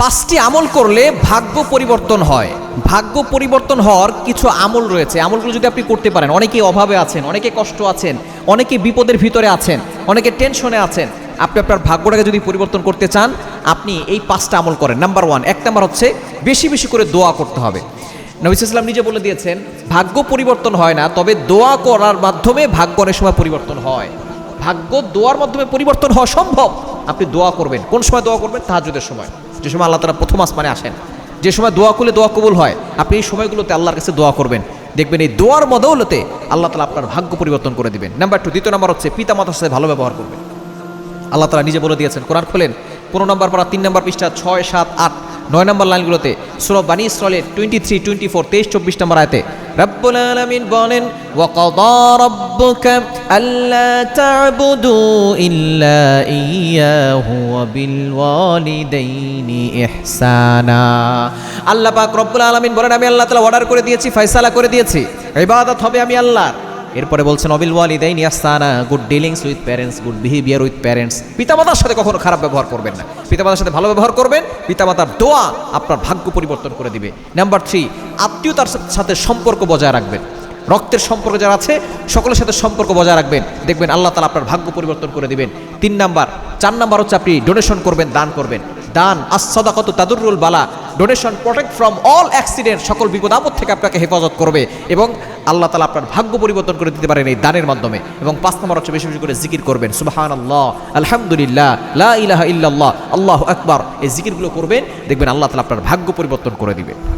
5টি আমল করলে ভাগ্য পরিবর্তন হয়। ভাগ্য পরিবর্তন হওয়ার কিছু আমল রয়েছে। আমলগুলো যদি আপনি করতে পারেন, অনেকেই অভাবে আছেন, অনেকে কষ্ট আছেন, অনেকে বিপদের ভিতরে আছেন, অনেকে টেনশনে আছেন, আপনি আপনার ভাগ্যটাকে যদি পরিবর্তন করতে চান, আপনি এই 5টা আমল করেন। নাম্বার 1, 1 নাম্বার হচ্ছে বেশি বেশি করে দোয়া করতে হবে। নবী সাল্লাল্লাহু আলাইহি ওয়াসাল্লাম নিজে বলে দিয়েছেন, ভাগ্য পরিবর্তন হয় না, তবে দোয়া করার মাধ্যমে ভাগ্য অনেক সময় পরিবর্তন হয়। ভাগ্য দোয়ার মাধ্যমে পরিবর্তন হওয়া সম্ভব। আপনি দোয়া করবেন। কোন সময় দোয়া করবেন? তাহাজ্জুদের সময়, যে সময় আল্লাহ তাআলা প্রথম আসমানে আসেন, যে সময় দোয়া করলে দোয়া কবুল হয়। আপনি এই সময়গুলোতে আল্লাহর কাছে দোয়া করবেন, দেখবেন এই দোয়ার বদৌলতে আল্লাহ তাআলা আপনার ভাগ্য পরিবর্তন করে দিবেন। নাম্বার 2, দ্বিতীয় নাম্বার হচ্ছে পিতা মাতার সাথে ভালো ব্যবহার করবেন। আল্লাহ তাআলা নিজে বলে দিয়েছেন, কোরআন খোলেন 15 নম্বর পারা 3 নম্বর পৃষ্ঠা 6, 7, 8, 9 নম্বর লাইনগুলোতে, সূরা বানী ইসরাঈলের 23, 24, 23, 24 নম্বর আয়াতে রব্বুল আলামিন বলেন, ওয়া ক্বাদা রাব্বুকা আল্লা তা'বুদু ইল্লা ইয়্যাহু ওয়া বিল ওয়ালিদাইনি ইহসানা। আল্লাহ পাক রব্বুল আলামিন বলেন, আমি আল্লাহ তাআলা অর্ডার করে দিয়েছি, ফয়সালা করে দিয়েছি, ইবাদত হবে আমি আল্লাহর। এরপরে বলছেন অবিল ওয়ালিদাইনি ইহসানা, good dealings with parents, good behaviour with parents. পিতামাতার সাথে কখনো খারাপ ব্যবহার করবেন না, পিতামাতার সাথে ভালো ব্যবহার করবেন। পিতামাতার দোয়া আপনার ভাগ্য পরিবর্তন করে দিবে। নাম্বার 3, আত্মীয়তার সাথে সম্পর্ক বজায় রাখবেন। রক্তের সম্পর্ক যারা আছে সকলের সাথে সম্পর্ক বজায় রাখবেন, দেখবেন আল্লাহ তাআলা আপনার ভাগ্য পরিবর্তন করে দিবেন। 4 নাম্বার হচ্ছে আপনি ডোনেশন করবেন, দান করবেন। দান আস-সাদাকাতু তাদুররুল বালা, donation protect from all accident, সকল বিপদ আপদ থেকে আপনাকে হেফাজত করবে এবং আল্লাহ তাআলা আপনার ভাগ্য পরিবর্তন করে দিতে পারেন এই দানের মাধ্যমে। এবং 5 নম্বর হচ্ছে বেশি বেশি করে জিকির করবেন, সুবহানাল্লাহ, আলহামদুলিল্লাহ, লা ইলাহা ইল্লাল্লাহ, আল্লাহু আকবার। এই জিকিরগুলো করবেন, দেখবেন আল্লাহ তাআলা আপনার ভাগ্য পরিবর্তন করে দিবে।